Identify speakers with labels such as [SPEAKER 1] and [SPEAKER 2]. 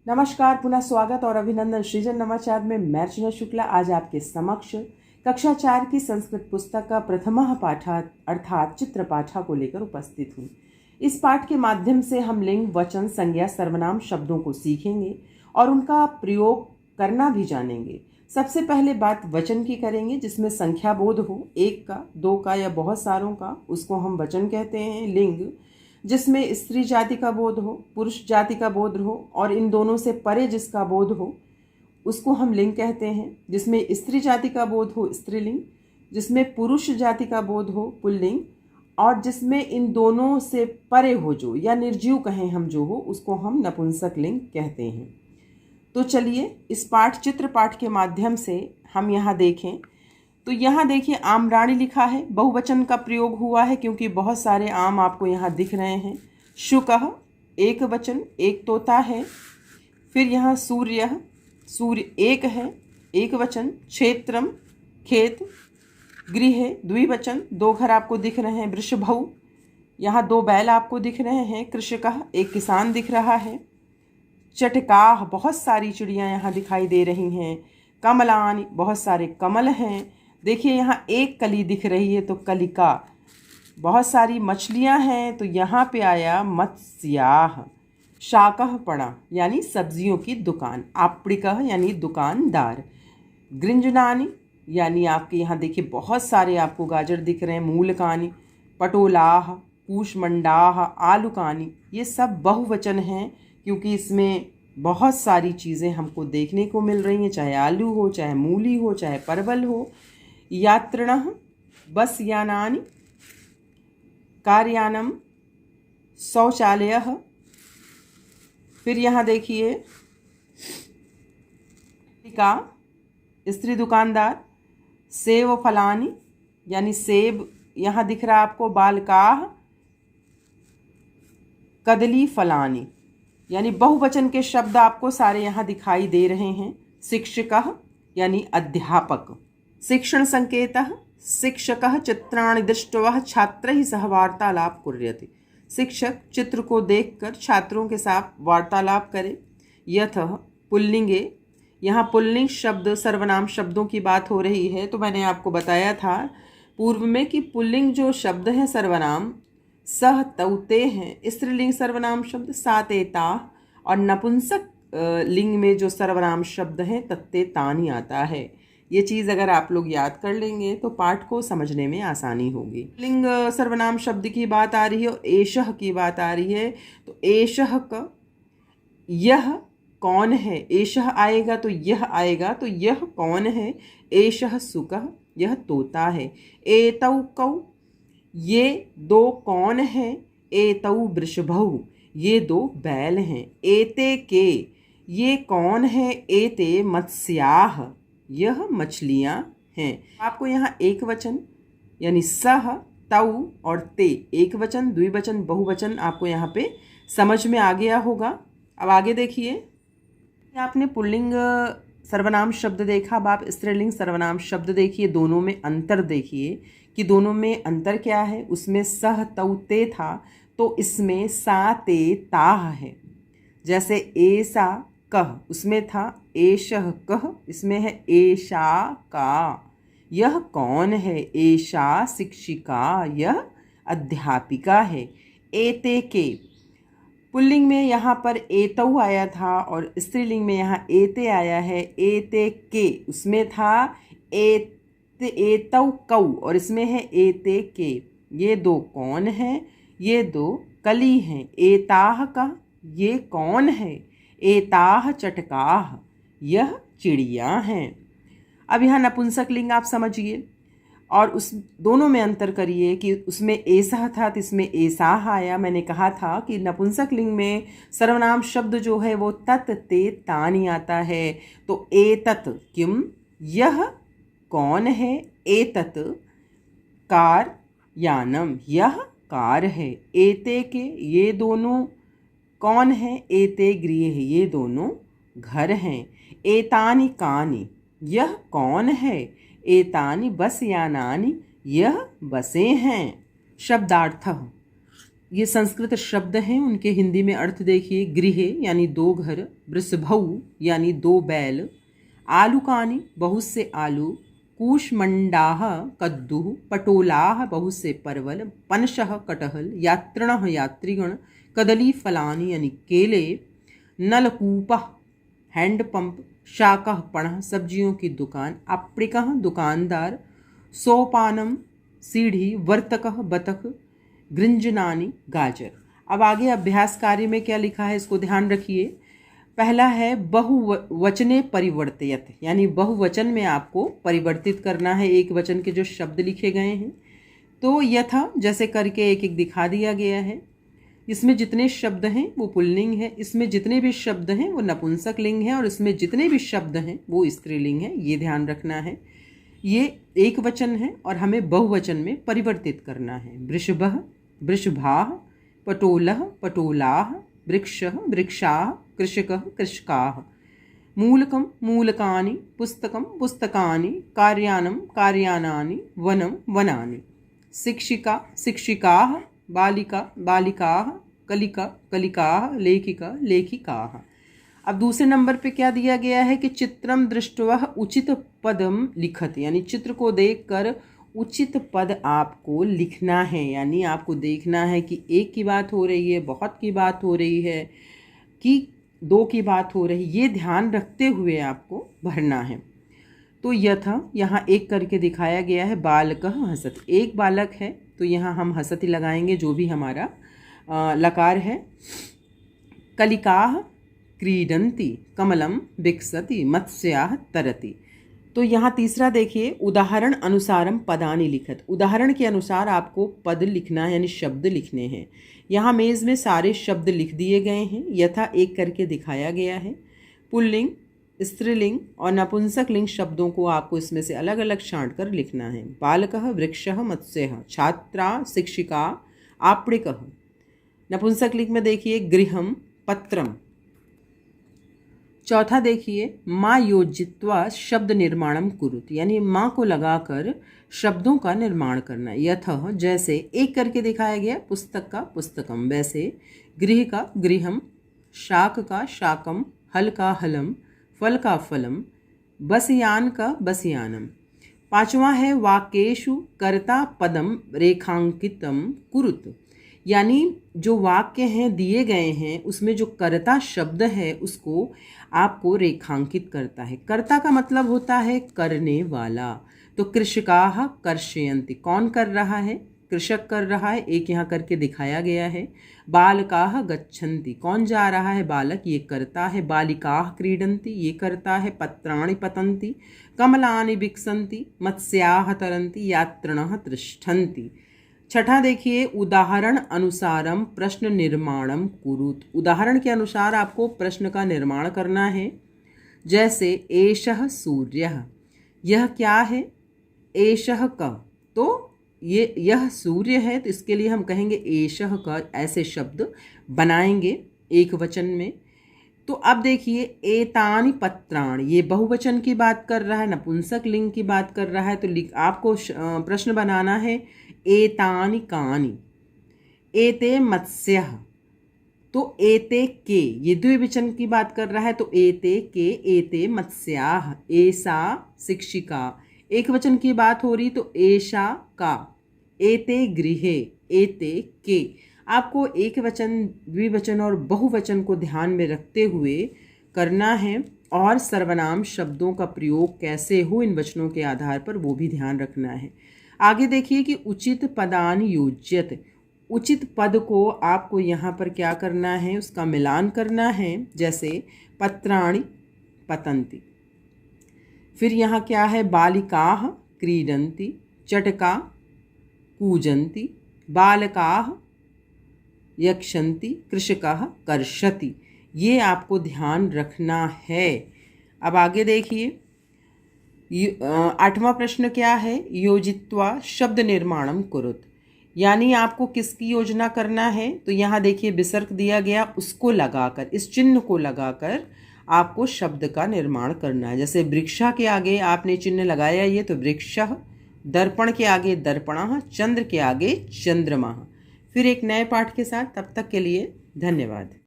[SPEAKER 1] नमस्कार, पुनः स्वागत और अभिनंदन सृजन नवाचार में। मैं अर्चना शुक्ला आज आपके समक्ष कक्षा 4 की संस्कृत पुस्तक का प्रथम पाठ अर्थात चित्र पाठा को लेकर उपस्थित हूँ। इस पाठ के माध्यम से हम लिंग, वचन, संज्ञा, सर्वनाम शब्दों को सीखेंगे और उनका प्रयोग करना भी जानेंगे। सबसे पहले बात वचन की करेंगे, जिसमें संख्या बोध हो, एक का, दो का या बहुत सारों का, उसको हम वचन कहते हैं। लिंग, जिसमें स्त्री जाति का बोध हो, पुरुष जाति का बोध हो और इन दोनों से परे जिसका बोध हो उसको हम लिंग कहते हैं। जिसमें स्त्री जाति का बोध हो स्त्रीलिंग, जिसमें पुरुष जाति का बोध हो पुल्लिंग, और जिसमें इन दोनों से परे हो जो या निर्जीव कहें हम जो हो उसको हम नपुंसक लिंग कहते हैं। तो चलिए इस पाठ चित्र पाठ के माध्यम से हम यहाँ देखें। तो यहाँ देखिए आम्राणी लिखा है, बहुवचन का प्रयोग हुआ है क्योंकि बहुत सारे आम आपको यहाँ दिख रहे हैं। शुकः एक वचन, एक तोता है। फिर यहाँ सूर्य, सूर्य एक है, एक वचन। क्षेत्रम खेत, गृह द्विवचन, दो घर आपको दिख रहे हैं। वृषभौ, यहाँ दो बैल आपको दिख रहे हैं। कृषकः एक किसान दिख रहा है। चटकाह, बहुत सारी चिड़ियाँ यहाँ दिखाई दे रही हैं। कमलानि, बहुत सारे कमल हैं। देखिए यहाँ एक कली दिख रही है तो कलिका। बहुत सारी मछलियाँ हैं तो यहाँ पे आया मत्स्याह। शाकः पड़ा यानी सब्जियों की दुकान। आपणिकः यानी दुकानदार। गृंजनानि यानी आपके यहाँ देखिए बहुत सारे आपको गाजर दिख रहे हैं। मूलकानि, पटोलाह, कूष्मंडाह, आलुकानि, ये सब बहुवचन हैं क्योंकि इसमें बहुत सारी चीज़ें हमको देखने को मिल रही हैं, चाहे आलू हो, चाहे मूली हो, चाहे परवल हो। यात्रिणः बस यानानि, कारयानम, शौचालयः। फिर यहाँ देखिए का स्त्री दुकानदार। सेव फलानि यानी सेब यहाँ दिख रहा है आपको। बालकाः कदली फलानि यानी बहुवचन के शब्द आपको सारे यहाँ दिखाई दे रहे हैं। शिक्षकः यानी अध्यापक। शिक्षण संकेतः शिक्षकः चित्राणि दृष्ट्वा छात्रैः सह वार्तालाप कुर्यते। शिक्षक चित्र को देखकर छात्रों के साथ वार्तालाप करे। यतः पुल्लिंगे, यहाँ पुल्लिंग शब्द सर्वनाम शब्दों की बात हो रही है। तो मैंने आपको बताया था पूर्व में कि पुल्लिंग जो शब्द हैं सर्वनाम सह तौते हैं। स्त्रीलिंग सर्वनाम शब्द सा ते ता, और नपुंसक लिंग में जो सर्वनाम शब्द हैं तत्ते तानी आता है। ये चीज़ अगर आप लोग याद कर लेंगे तो पाठ को समझने में आसानी होगी। लिंग सर्वनाम शब्द की बात आ रही है और एषः की बात आ रही है। तो एषः का यह कौन है, एषः आएगा तो यह आएगा, तो यह कौन है। एषः शुकः, यह तोता है। एतौ कौ, ये दो कौन है। एतौ वृषभौ, ये दो बैल हैं। एते के, ये कौन है। एते मत्स्याः, यह मछलियाँ हैं। आपको यहाँ एक वचन यानी सह, तौ और ते, एक वचन, द्विवचन, बहुवचन आपको यहाँ पे समझ में आ गया होगा। अब आगे देखिए, आपने पुल्लिंग सर्वनाम शब्द देखा, अब आप स्त्रीलिंग सर्वनाम शब्द देखिए। दोनों में अंतर देखिए कि दोनों में अंतर क्या है। उसमें सह तौ ते था तो इसमें सा ते ताह है। जैसे ऐसा कह, उसमें था एषः कह, इसमें है एषा का। यह कौन है। एषा शिक्षिका, यह अध्यापिका है। एते के, पुल्लिंग में यहाँ पर एतौ आया था और स्त्रीलिंग में यहाँ एते आया है। एते के, उसमें था एतौ कौ और इसमें है एते के। ये दो कौन हैं, ये दो कली हैं। एताह का, ये कौन है। एताह चटकाह, यह चिड़ियाँ हैं। अब यहाँ नपुंसक लिंग आप समझिए और उस दोनों में अंतर करिए कि उसमें ऐसा था तो इसमें ऐसाह आया। मैंने कहा था कि नपुंसक लिंग में सर्वनाम शब्द जो है वो तत् ते तानी आता है। तो एतत् किम, यह कौन है। एतत् कार यानम, यह कार है। एते के, ये दोनों कौन है। एते गृह, ये दोनों घर हैं। एतानि कानि, यह कौन है। एतानि बस यानानि, यह बसें हैं। शब्दार्थ, ये संस्कृत शब्द हैं, उनके हिंदी में अर्थ देखिए। गृह यानी दो घर, वृषभौ यानी दो बैल, आलुकानि बहुत से आलू, कूष्मंडाः कद्दू, पटोलाः बहुत से परवल, पनशः कटहल, यात्रिणः यात्रीगण, कदली फलानि यानी केले, नलकूपः हैंडपंप, शाकः पणः सब्जियों की दुकान, आपणिकः दुकानदार, सोपानम सीढ़ी, वर्तकः बतख, गृंजनानी गाजर। अब आगे अभ्यास कार्य में क्या लिखा है इसको ध्यान रखिए। पहला है बहुवचने परिवर्तयत, यानी बहुवचन में आपको परिवर्तित करना है एक वचन के जो शब्द लिखे गए हैं। तो यथा जैसे करके एक एक दिखा दिया गया है। इसमें जितने शब्द हैं वो पुल्लिंग है, इसमें जितने भी शब्द हैं वो नपुंसक लिंग है, और इसमें जितने भी शब्द हैं वो स्त्रीलिंग है। ये ध्यान रखना है। ये एक वचन है और हमें बहुवचन में परिवर्तित करना है। वृषभः वृषभाः, पटोलः पटोलाः, वृक्षः वृक्षाः, कृषकः कृषकाः, मूलकं मूलकानि, पुस्तकं पुस्तकानि, कार्यानं कार्यानानि, वनं वनानि, शिक्षिका शिक्षिकाः, बालिका बालिकाः, कलिका कलिकाः, लेखिका लेखिकाः। अब दूसरे नंबर पे क्या दिया गया है कि चित्रम दृष्ट्वा उचित पदम लिखत, यानी चित्र को देखकर उचित पद आपको लिखना है। यानी आपको देखना है कि एक की बात हो रही है, बहुत की बात हो रही है, कि दो की बात हो रही, ये ध्यान रखते हुए आपको भरना है। तो यथा यहाँ एक करके दिखाया गया है, बालकः हसत, एक बालक है तो यहाँ हम हसति लगाएंगे जो भी हमारा लकार है। कलिकाः क्रीडन्ति, कमलम विकसति, मत्स्याः तरति। तो यहाँ तीसरा देखिए, उदाहरण अनुसारम पदानि लिखत, उदाहरण के अनुसार आपको पद लिखना है, यानी शब्द लिखने हैं। यहाँ मेज़ में सारे शब्द लिख दिए गए हैं, यथा एक करके दिखाया गया है। पुल्लिंग, स्त्रीलिंग और नपुंसक लिंग शब्दों को आपको इसमें से अलग अलग छांट कर लिखना है। बालकः वृक्षः मत्स्यः, छात्रा शिक्षिका, आपणिकः। नपुंसक लिंग में देखिए गृहम पत्रम। चौथा देखिए, माँ योजित्वा शब्द निर्माणम कुरुत, यानी माँ को लगाकर शब्दों का निर्माण करना। यथा जैसे एक करके दिखाया गया, पुस्तक का पुस्तकम, वैसे गृह का गृहम, शाक का शाकम, हल का हलम, फल का फलम, बसयान का बसयानम। पांचवा है वाक्येषु कर्ता पदम रेखांकितम कुरुत, यानी जो वाक्य हैं दिए गए हैं उसमें जो कर्ता शब्द है उसको आपको रेखांकित करता है। कर्ता का मतलब होता है करने वाला। तो कृषकाः कर्षयन्ति, कौन कर रहा है? कृषक कर रहा है, एक यहाँ करके दिखाया गया है। बालकाः गच्छन्ति, कौन जा रहा है? बालक, ये करता है। बालिकाः क्रीडन्ति, ये करता है। पत्राणि पतन्ति, कमलानि विकसन्ति, मत्स्याः तरन्ति, यात्रिणः तिष्ठन्ति। छठा देखिए, उदाहरण अनुसारम प्रश्न निर्माणम कुरुत, उदाहरण के अनुसार आपको प्रश्न का निर्माण करना है। जैसे एषः सूर्यः, यह क्या है? एषः का, तो यह सूर्य है, तो इसके लिए हम कहेंगे एषः का, ऐसे शब्द बनाएंगे एक वचन में। तो अब देखिए, एतानि पत्राणि, ये बहुवचन की बात कर रहा है, नपुंसक लिंग की बात कर रहा है, तो आपको प्रश्न बनाना है एतानि कानि। एते मत्स्यः, तो एते के, ये द्विवचन की बात कर रहा है, तो एते के, एते मत्स्याः। एषा शिक्षिका, एक वचन की बात हो रही, तो एषा का। एते गृहे, एते के। आपको एक वचन, द्विवचन और बहुवचन को ध्यान में रखते हुए करना है, और सर्वनाम शब्दों का प्रयोग कैसे हो इन वचनों के आधार पर वो भी ध्यान रखना है। आगे देखिए कि उचित पदान योज्यत, उचित पद को आपको यहाँ पर क्या करना है? उसका मिलान करना है। जैसे पत्राणि पतन्ति, फिर यहाँ क्या है? बालिकाः क्रीडन्ति, चटका कूजन्ति, बालकाः यक्षन्ति, कृषकाः कर्षति। ये आपको ध्यान रखना है। अब आगे देखिए, आठवां प्रश्न क्या है? योजित्वा शब्द निर्माणम कुरुत, यानी आपको किसकी योजना करना है? तो यहाँ देखिए विसर्ग दिया गया, उसको लगाकर, इस चिन्ह को लगाकर आपको शब्द का निर्माण करना है। जैसे वृक्षा के आगे आपने चिन्ह लगाया ये, तो वृक्षः। दर्पण के आगे दर्पणः, चंद्र के आगे चंद्रमः। फिर एक नए पाठ के साथ। तब तक के लिए धन्यवाद।